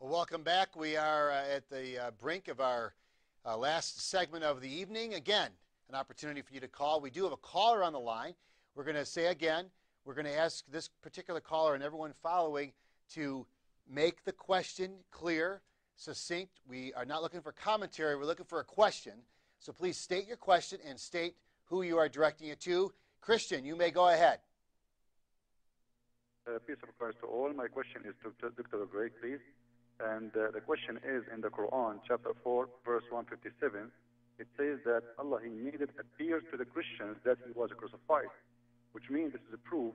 Well, welcome back. We are at the brink of our last segment of the evening. Again, an opportunity for you to call. We do have a caller on the line. We're going to say again, we're going to ask this particular caller and everyone following to make the question clear, succinct. We are not looking for commentary. We're looking for a question. So please state your question and state who you are directing it to. Christian, you may go ahead. Peace of Christ to all. My question is to Dr. Gray, please. And the question is in the Quran, chapter 4, verse 157. It says that Allah, He made it appear to the Christians that He was crucified, which means this is a proof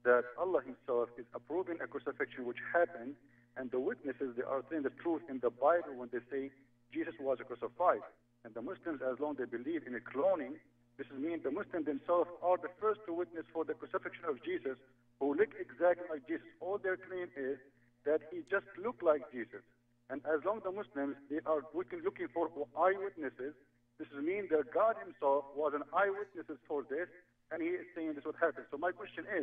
that Allah Himself is approving a crucifixion which happened, and the witnesses, they are saying the truth in the Bible when they say Jesus was crucified. And the Muslims, as long as they believe in a cloning, this means the Muslims themselves are the first to witness for the crucifixion of Jesus, who look exactly like Jesus. All their claim is that He just looked like Jesus. And as long as the Muslims, they are looking for eyewitnesses, this means that God Himself was an eyewitness for this, and He is saying this would happen. So my question is,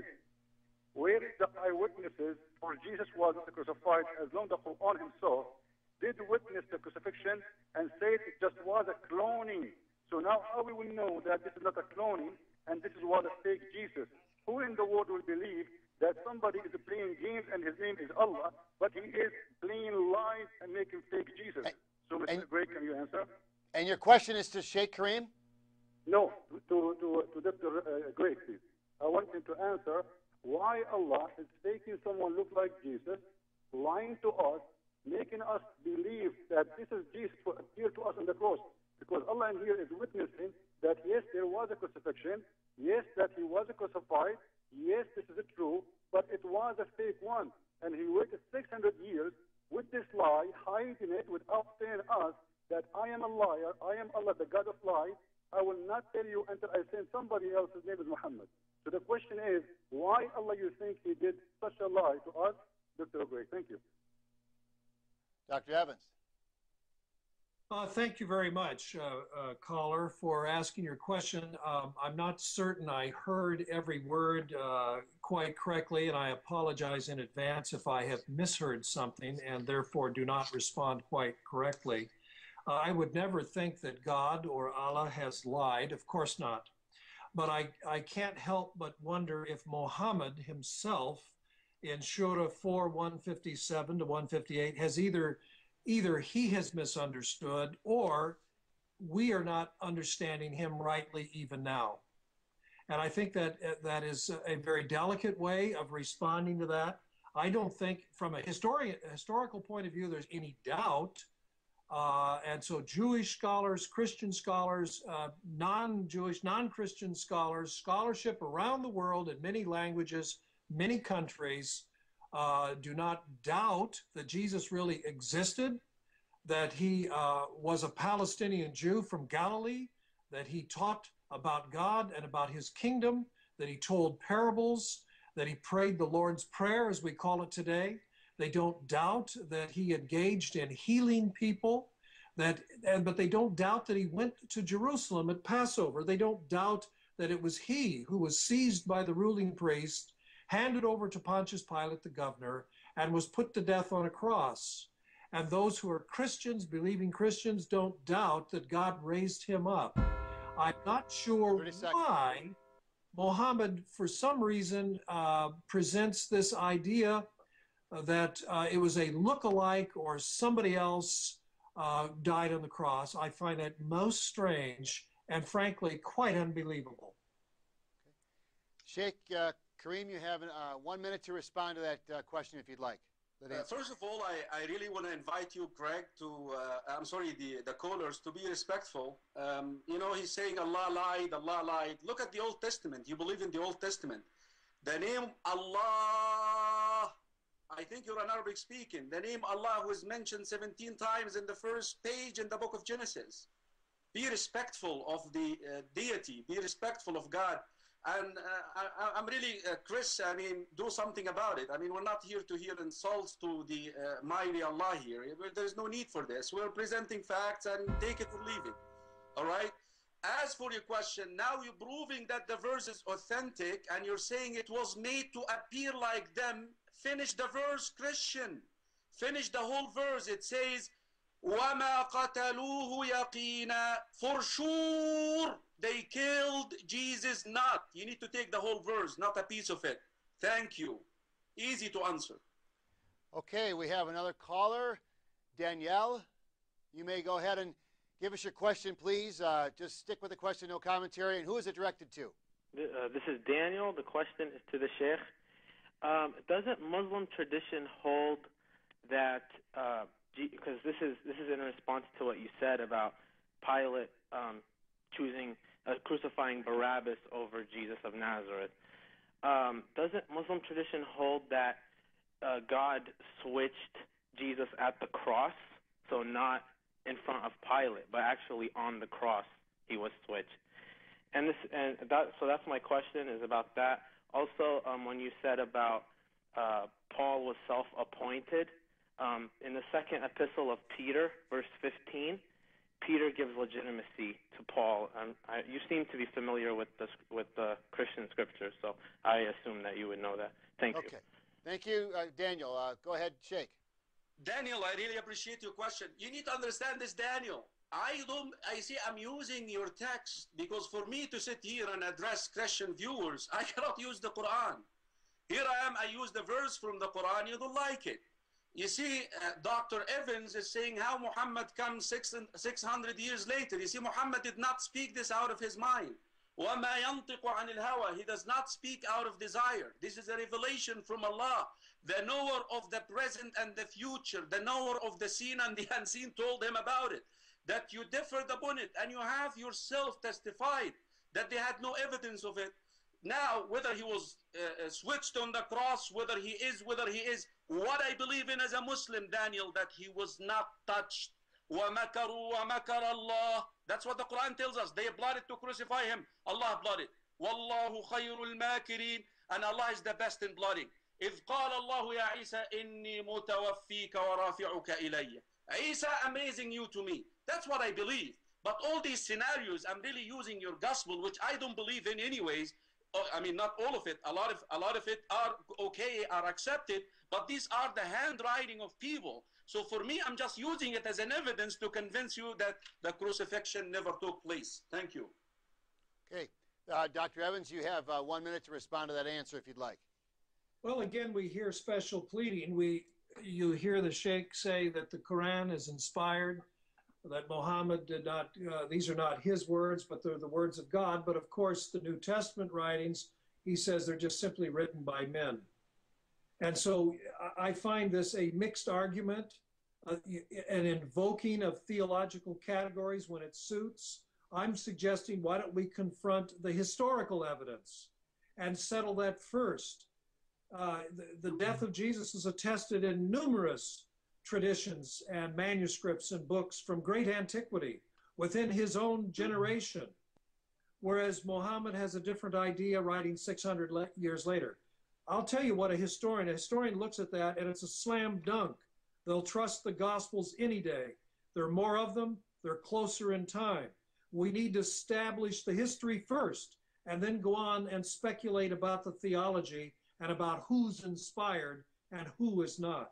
where is the eyewitnesses for Jesus was crucified, as long as the Quran Himself did witness the crucifixion and said it just was a cloning? So now how we will know that this is not a cloning and this was a fake Jesus? Who in the world will believe that somebody is playing games and his name is Allah, but he is playing lies and making fake Jesus? So, Mr. Gray, can you answer? And your question is to Sheikh Karim? No, to Dr. Gray, please. I want him to answer why Allah is making someone look like Jesus, lying to us, making us believe that this is Jesus who appeared to us on the cross. Because Allah in here is witnessing that yes, there was a crucifixion, yes, that He was crucified, yes, this is true, but it was a fake one. And He waited 600 years with this lie, hiding it without telling us that I am a liar, I am Allah, the God of lies. I will not tell you until I send somebody else, his name is Muhammad. So the question is, why Allah you think He did such a lie to us? Dr. Gray, thank you. Dr. Evans. Thank you very much, caller, for asking your question. I'm not certain I heard every word quite correctly, and I apologize in advance if I have misheard something and therefore do not respond quite correctly. I would never think that God or Allah has lied. Of course not. But I can't help but wonder if Muhammad himself in Surah 4, 157 to 158 has either he has misunderstood or we are not understanding him rightly even now. And I think that that is a very delicate way of responding to that. I don't think from a historical point of view there's any doubt. And so Jewish scholars, Christian scholars, non-Jewish, non-Christian scholars, scholarship around the world in many languages, many countries, do not doubt that Jesus really existed, that He was a Palestinian Jew from Galilee, that He taught about God and about His kingdom, that He told parables, that He prayed the Lord's Prayer, as we call it today. They don't doubt that He engaged in healing people, but they don't doubt that He went to Jerusalem at Passover. They don't doubt that it was He who was seized by the ruling priest, handed over to Pontius Pilate, the governor, and was put to death on a cross. And those who are Christians, believing Christians, don't doubt that God raised Him up. I'm not sure why Muhammad, for some reason, presents this idea that it was a look-alike or somebody else died on the cross. I find that most strange and frankly quite unbelievable. Sheikh Karim, you have 1 minute to respond to that question if you'd like. First of all, I really want to invite you, Greg, to, the callers, to be respectful. You know, he's saying Allah lied, Allah lied. Look at the Old Testament. You believe in the Old Testament. The name Allah, I think you're an Arabic speaking. The name Allah was mentioned 17 times in the first page in the book of Genesis. Be respectful of the deity. Be respectful of God. And I'm really, Chris, I mean, do something about it. I mean, we're not here to hear insults to the mighty Allah here. There's no need for this. We're presenting facts and take it or leave it. All right? As for your question, now you're proving that the verse is authentic and you're saying it was made to appear like them. Finish the verse, Christian. Finish the whole verse. It says, وَمَا قَتَلُوهُ يَقِينًا. For sure, they killed Jesus not. You need to take the whole verse, not a piece of it. Thank you. Easy to answer. Okay, we have another caller. Danielle, you may go ahead and give us your question, please. Just stick with the question, no commentary. And who is it directed to? This is Daniel. The question is to the Sheikh. Doesn't Muslim tradition hold that, because this is in response to what you said about Pilate crucifying Barabbas over Jesus of Nazareth. Doesn't Muslim tradition hold that God switched Jesus at the cross, so not in front of Pilate, but actually on the cross he was switched? So that's my question, is about that. Also, when you said about Paul was self-appointed, in the second epistle of Peter, verse 15, Peter gives legitimacy to Paul. You seem to be familiar with the Christian scriptures, so I assume that you would know that. Thank you. Okay. Thank you, Daniel. Go ahead, Sheikh. Daniel, I really appreciate your question. You need to understand this, Daniel. I see I'm using your text because for me to sit here and address Christian viewers, I cannot use the Quran. Here I am, I use the verse from the Quran, you don't like it. You see, Dr. Evans is saying how Muhammad comes 600 years later. You see, Muhammad did not speak this out of his mind. وَمَا يَنْطِقُ عَنِ الْهَوَى. He does not speak out of desire. This is a revelation from Allah. The knower of the present and the future, the knower of the seen and the unseen told him about it. That you differed upon it, and you have yourself testified that they had no evidence of it. Now, whether he was switched on the cross, whether he is, what I believe in as a Muslim, Daniel, that he was not touched. وَمَكَرُوا وَمَكَرَ اللَّهِ. That's what the Quran tells us. They plotted to crucify him. Allah blooded. وَاللَّهُ خَيْرُ الْمَاكِرِينَ. And Allah is the best in blooding. إِذْ قَالَ اللَّهُ يَا عِيسَى إِنِّي مُتَوَفِّيكَ وَرَافِعُكَ إِلَيَّ. Isa, I'm raising you to me. That's what I believe. But all these scenarios, I'm really using your gospel, which I don't believe in anyways. I mean, not all of it. A lot of it are okay, are accepted, but these are the handwriting of people. So for me, I'm just using it as an evidence to convince you that the crucifixion never took place. Thank you. Okay. Dr. Evans, you have 1 minute to respond to that answer if you'd like. Well, again, we hear special pleading. You hear the Sheikh say that the Quran is inspired, that Muhammad did not, these are not his words, but they're the words of God. But of course, the New Testament writings, he says they're just simply written by men. And so I find this a mixed argument, an invoking of theological categories when it suits. I'm suggesting, why don't we confront the historical evidence and settle that first? The death of Jesus is attested in numerous traditions and manuscripts and books from great antiquity within his own generation, whereas Muhammad has a different idea writing 600 years later. I'll tell you what a historian looks at that and it's a slam dunk. They'll trust the Gospels any day. There are more of them, they're closer in time. We need to establish the history first and then go on and speculate about the theology and about who's inspired and who is not.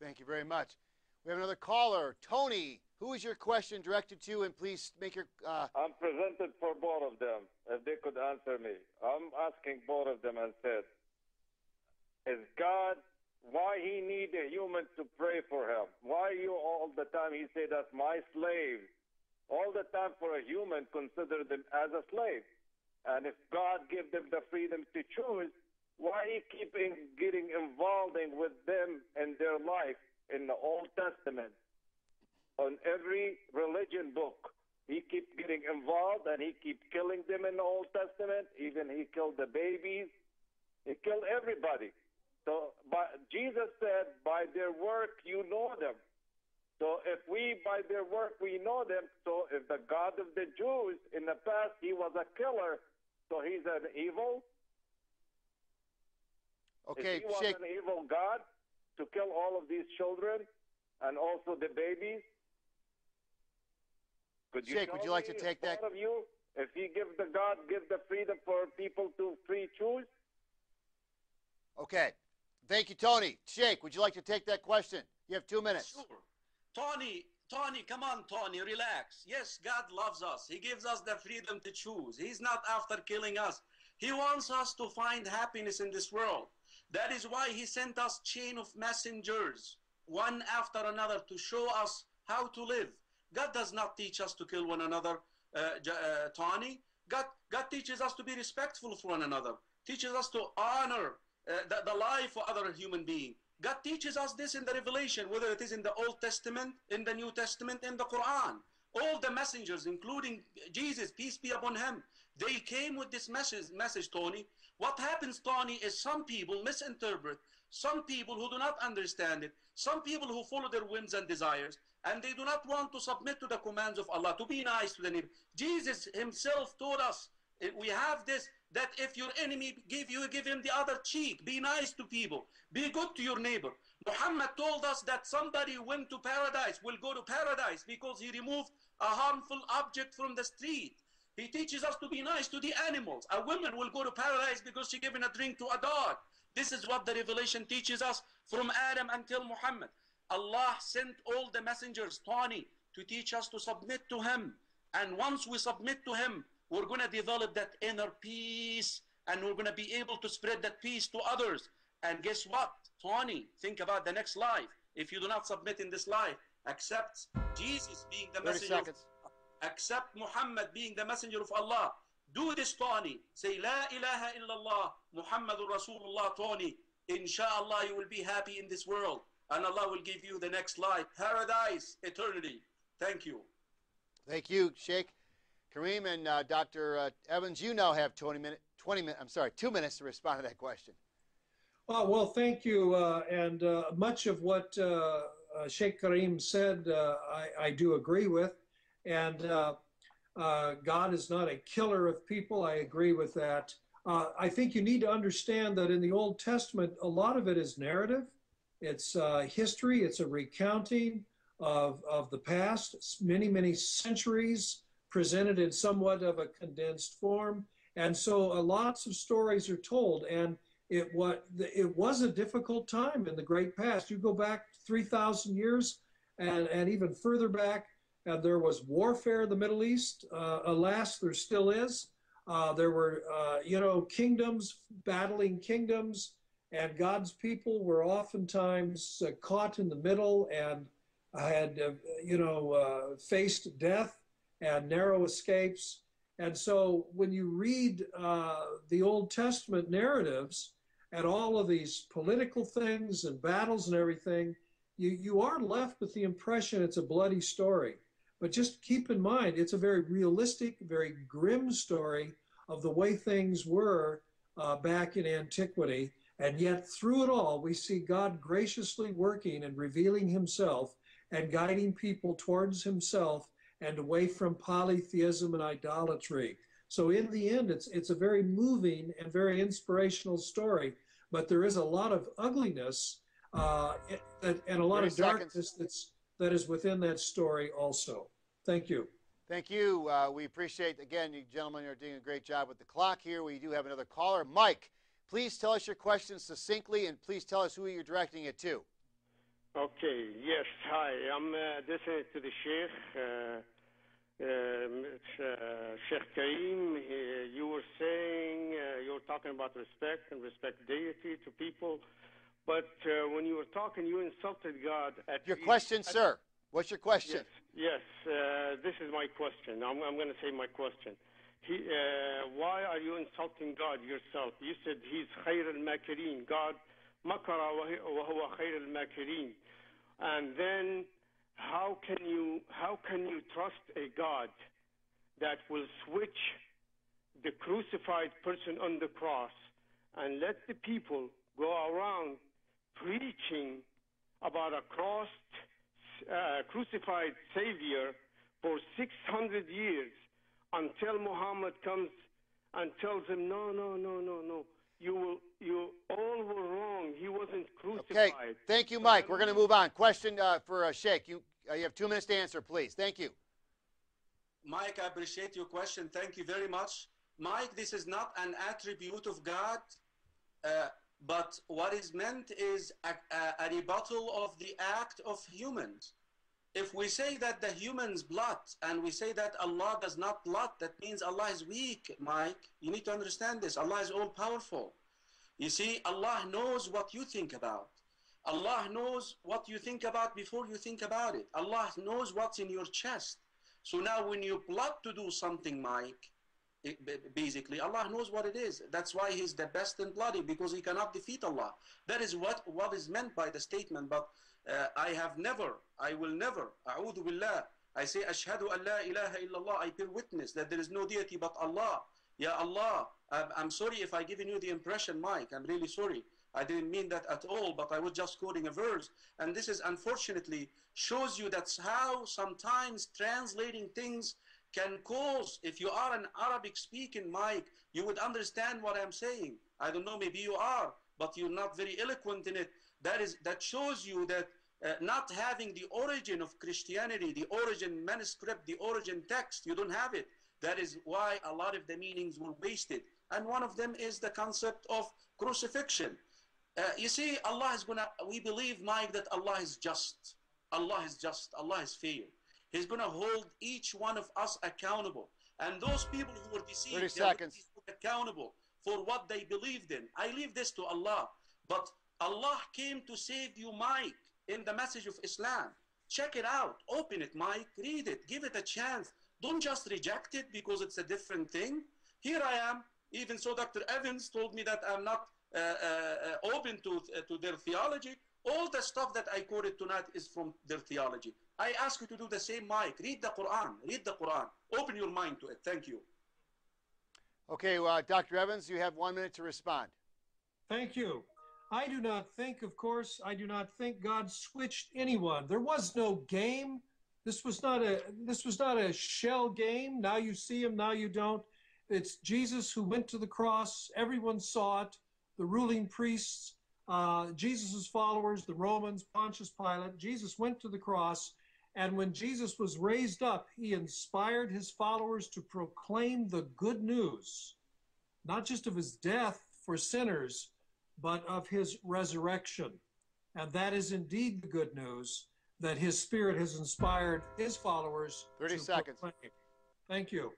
Thank you very much. We have another caller. Tony, who is your question directed to? And please make your... I'm presented for both of them, if they could answer me. I'm asking both of them and said, is God, why he need a human to pray for him? Why you all the time, he say that's my slave. All the time for a human, consider them as a slave. And if God give them the freedom to choose, why he keep getting involved with them in their life in the Old Testament? On every religion book, he keep getting involved and he keep killing them in the Old Testament. Even he killed the babies. He killed everybody. So Jesus said, by their work you know them. So if we, by their work, we know them, so if the God of the Jews in the past, he was a killer, so he's an evil? Okay, if he was an evil God to kill all of these children and also the babies? Sheikh, would you like to take that? Of you, if he give the freedom for people to free choose? Okay. Thank you, Tony. Sheikh, would you like to take that question? You have 2 minutes. Sure. Tony, come on, Tony, relax. Yes, God loves us. He gives us the freedom to choose. He's not after killing us. He wants us to find happiness in this world. That is why he sent us chain of messengers, one after another, to show us how to live. God does not teach us to kill one another, Tony. God teaches us to be respectful for one another, teaches us to honor the life of other human being. God teaches us this in the Revelation, whether it is in the Old Testament, in the New Testament, in the Quran. All the messengers, including Jesus, peace be upon him, they came with this message, Tony. What happens, Tony, is some people misinterpret, some people who do not understand it, some people who follow their whims and desires, and they do not want to submit to the commands of Allah, to be nice to the neighbor. Jesus himself told us, we have this, that if your enemy give him the other cheek. Be nice to people. Be good to your neighbor. Muhammad told us that somebody went to paradise, will go to paradise because he removed a harmful object from the street. He teaches us to be nice to the animals. A woman will go to paradise because she given a drink to a dog. This is what the Revelation teaches us from Adam until Muhammad. Allah sent all the messengers, Tony, to teach us to submit to him. And once we submit to him, we're going to develop that inner peace, and we're going to be able to spread that peace to others. And guess what, Tony? Think about the next life. If you do not submit in this life, accept Jesus being the messenger, accept Muhammad being the messenger of Allah. Do this, Tony. Say, La ilaha illallah, Muhammadur Rasulullah, Tony. Inshallah, you will be happy in this world, and Allah will give you the next life, paradise, eternity. Thank you. Thank you, Sheikh Karim. And Dr. Evans, you now have 2 minutes to respond to that question. Well, thank you. And much of what Sheikh Karim said, I do agree with. And God is not a killer of people. I agree with that. I think you need to understand that in the Old Testament, a lot of it is narrative. It's history. It's a recounting of the past, many, many centuries presented in somewhat of a condensed form. And so lots of stories are told. And it was a difficult time in the great past. You go back 3,000 years and even further back, and there was warfare in the Middle East. Alas, there still is. There were, kingdoms battling kingdoms, and God's people were oftentimes caught in the middle and had, faced death and narrow escapes. And so when you read the Old Testament narratives and all of these political things and battles and everything, you are left with the impression it's a bloody story. But just keep in mind, it's a very realistic, very grim story of the way things were back in antiquity. And yet through it all, we see God graciously working and revealing himself and guiding people towards himself and away from polytheism and idolatry. So in the end, it's a very moving and very inspirational story, but there is a lot of ugliness and a lot of darkness that is within that story also. Thank you. Thank you. We appreciate, again, you gentlemen are doing a great job with the clock here. We do have another caller. Mike, please tell us your question succinctly, and please tell us who you're directing it to. Okay, yes, hi. I'm listening to the Sheikh. Sheikh Karim, you were saying, you were talking about respect and respect deity to people, but when you were talking, you insulted God. Your question, sir. What's your question? Yes, this is my question. I'm going to say my question. Why are you insulting God yourself? You said he's khayr al-makirin. God, makara wa huwa khayr al-makirin. And then how can you trust a God that will switch the crucified person on the cross and let the people go around preaching about a crucified Savior for 600 years until Muhammad comes and tells them, no, you all were wrong. He wasn't crucified. Okay, thank you, Mike. We're going to move on. Question for Sheikh. You have 2 minutes to answer, please. Thank you. Mike, I appreciate your question. Thank you very much. Mike, this is not an attribute of God. But what is meant is a rebuttal of the act of humans. If we say that the humans blot and we say that Allah does not blot, that means Allah is weak, Mike. You need to understand this. Allah is all powerful. You see, Allah knows what you think about. Allah knows what you think about before you think about it. Allah knows what's in your chest. So now when you plot to do something, Mike, basically Allah knows what it is. That's why He's the best in plotting, because He cannot defeat Allah. That is what is meant by the statement. But I will never, a'udhu billah, I say, ashhadu an la ilaha illallah, I bear witness that there is no deity but Allah. Ya Allah, I'm sorry if I given you the impression, Mike, I'm really sorry. I didn't mean that at all, but I was just quoting a verse. And this is unfortunately shows you that's how sometimes translating things can cause, if you are an Arabic speaking Mike, you would understand what I'm saying. I don't know, maybe you are, but you're not very eloquent in it. That shows you that not having the origin of Christianity, the origin manuscript, the origin text, you don't have it. That is why a lot of the meanings were wasted. And one of them is the concept of crucifixion. You see, we believe, Mike, that Allah is just. Allah is just. Allah is fair. He's going to hold each one of us accountable. And those people who were deceived, 30 seconds. They're accountable for what they believed in. I leave this to Allah. But Allah came to save you, Mike, in the message of Islam. Check it out. Open it, Mike. Read it. Give it a chance. Don't just reject it because it's a different thing. Here I am. Even so, Dr. Evans told me that I'm not open to their theology. All the stuff that I quoted tonight is from their theology. I ask you to do the same, Mike. Read the Quran. Read the Quran. Open your mind to it. Thank you. Okay, Dr. Evans, you have 1 minute to respond. Thank you. I do not think, of course, I do not think God switched anyone. There was no game. This was not a shell game. Now you see him, now you don't. It's Jesus who went to the cross. Everyone saw it. The ruling priests, Jesus' followers, the Romans, Pontius Pilate. Jesus went to the cross. And when Jesus was raised up, he inspired his followers to proclaim the good news, not just of his death for sinners, but of his resurrection. And that is indeed the good news that his Spirit has inspired his followers 30 seconds. Proclaim. Thank you.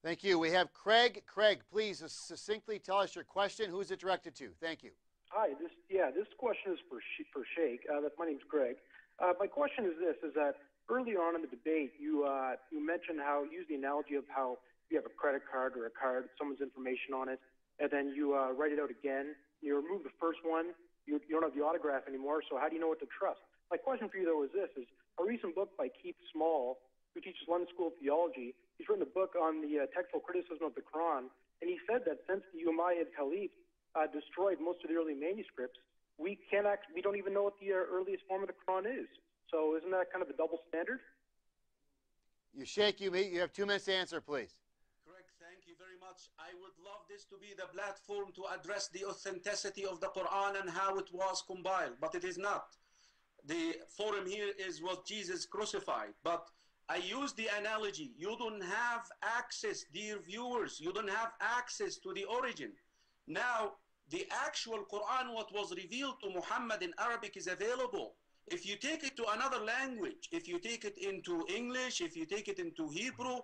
Thank you. We have Craig. Craig, please succinctly tell us your question. Who is it directed to? Thank you. Hi. This question is for Sheikh. My name's Greg. My question is this: is that earlier on in the debate, you mentioned how you used the analogy of how you have a credit card or a card, someone's information on it, and then you write it out again. You remove the first one. You don't have the autograph anymore. So how do you know what to trust? My question for you though is this: is a recent book by Keith Small, who teaches London School of Theology. He's written a book on the textual criticism of the Quran, and he said that since the Umayyad Caliph destroyed most of the early manuscripts, we don't even know what the earliest form of the Quran is. So isn't that kind of a double standard? Sheikh, you have 2 minutes to answer, please. Correct. Thank you very much. I would love this to be the platform to address the authenticity of the Quran and how it was compiled, but it is not. The forum here was Jesus crucified, but I use the analogy. You don't have access, dear viewers, you don't have access to the origin. Now, the actual Quran, what was revealed to Muhammad in Arabic, is available. If you take it to another language, if you take it into English, if you take it into Hebrew,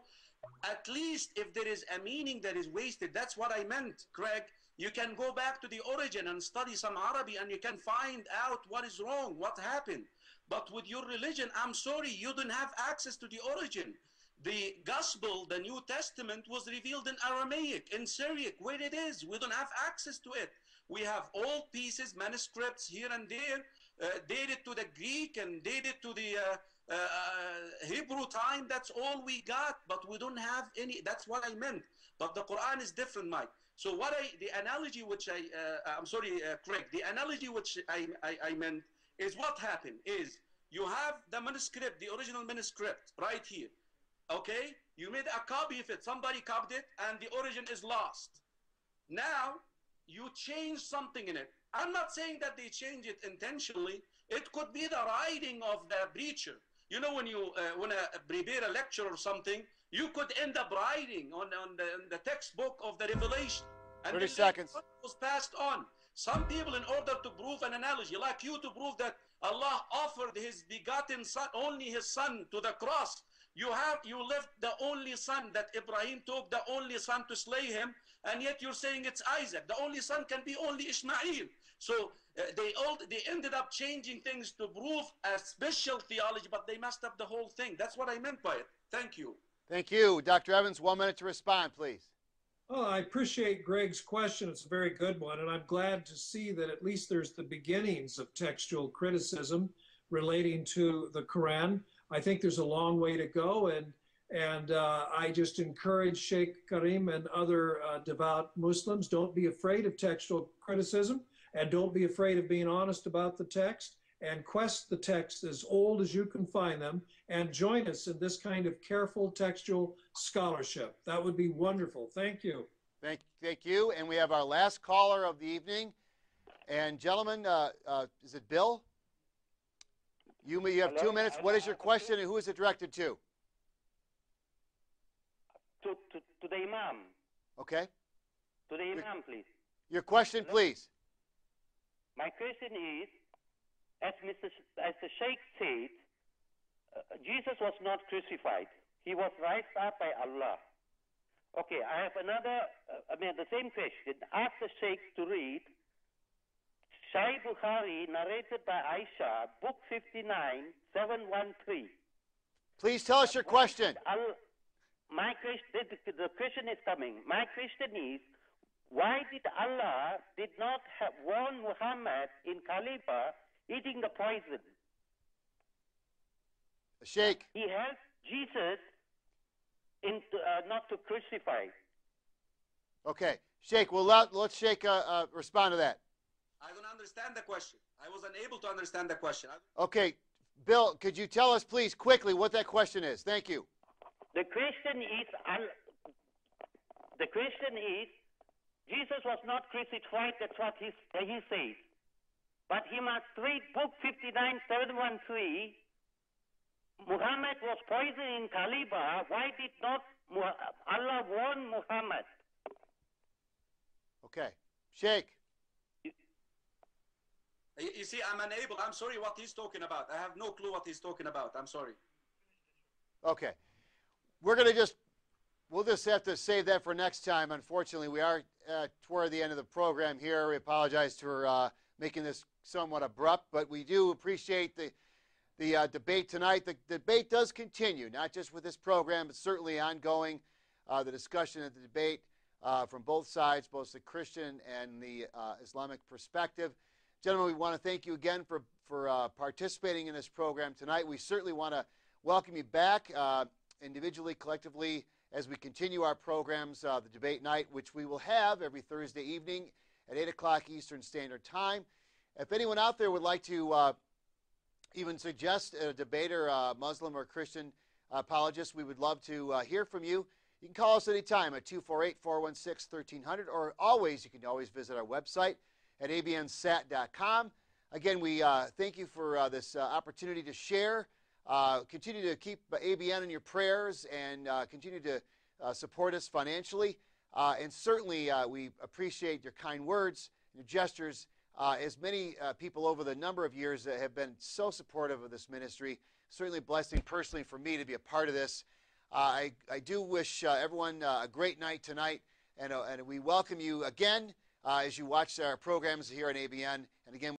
at least if there is a meaning that is wasted, that's what I meant, Craig. You can go back to the origin and study some Arabic and you can find out what is wrong, what happened. But with your religion, I'm sorry, you don't have access to the origin. The Gospel, the New Testament, was revealed in Aramaic, in Syriac, where it is. We don't have access to it. We have old pieces, manuscripts here and there, dated to the Greek and dated to the Hebrew time. That's all we got, but we don't have any. That's what I meant. But the Quran is different, Mike. So the analogy which I'm sorry, Craig, the analogy which I meant is what happened is you have the manuscript, the original manuscript right here. Okay? You made a copy of it. Somebody copied it and the origin is lost. Now, you change something in it. I'm not saying that they change it intentionally. It could be the writing of the preacher. You know, when you prepare a lecture or something, you could end up writing on the textbook of the Revelation. And 30 seconds. Was passed on. Some people, in order to prove an analogy, like you, to prove that Allah offered His begotten son, only His son, to the cross, you left the only son that Ibrahim took, the only son to slay him, and yet you're saying it's Isaac. The only son can be only Ishmael. So they ended up changing things to prove a special theology, but they messed up the whole thing. That's what I meant by it. Thank you. Thank you. Dr. Evans, 1 minute to respond, please. Oh, I appreciate Greg's question. It's a very good one, and I'm glad to see that at least there's the beginnings of textual criticism relating to the Quran. I think there's a long way to go, and I just encourage Sheikh Karim and other devout Muslims, don't be afraid of textual criticism, and don't be afraid of being honest about the text, and quest the text as old as you can find them, and join us in this kind of careful textual scholarship. That would be wonderful. Thank you. Thank you. And we have our last caller of the evening. And gentlemen, is it Bill? You have 2 minutes. What is your question, and who is it directed to? To the Imam. Okay. To the Imam, please. Your question, please. My question is, as the Sheikh said, Jesus was not crucified. He was raised up by Allah. Okay, I have another, the same question. Ask the Sheikh to read Sahih Bukhari, narrated by Aisha, book 59, 713. Please tell us your question. The question is coming. My question is, why did Allah did not warn Muhammad in Khalifa eating the poison? Sheikh. He helped Jesus not to crucify. Okay. Sheikh, let's Sheikh respond to that. I don't understand the question. I was unable to understand the question. Okay. Bill, could you tell us, please, quickly what that question is? Thank you. The question is, Jesus was not crucified. That's what he says. But he must read book 59, 713. Muhammad was poisoned in Khalifa. Why did not Allah warn Muhammad? Okay. Sheikh. You see, I'm unable. I'm sorry what he's talking about. I have no clue what he's talking about. I'm sorry. Okay. We'll just have to save that for next time. Unfortunately, we are toward the end of the program here. We apologize for making this somewhat abrupt, but we do appreciate the debate tonight. The debate does continue, not just with this program, but certainly ongoing. The discussion and the debate from both sides, both the Christian and the Islamic perspective. Gentlemen, we want to thank you again for participating in this program tonight. We certainly want to welcome you back individually, collectively, as we continue our programs, the debate night, which we will have every Thursday evening at 8 o'clock Eastern Standard Time. If anyone out there would like to even suggest a debater, Muslim or Christian apologist, we would love to hear from you. You can call us anytime at 248-416-1300, or you can always visit our website at abnsat.com. Again, we thank you for this opportunity to share. Continue to keep ABN in your prayers, and continue to support us financially. And certainly we appreciate your kind words, your gestures, as many people over the number of years that have been so supportive of this ministry. Certainly a blessing personally for me to be a part of this. I do wish everyone a great night tonight, and we welcome you again as you watch our programs here on ABN. And again,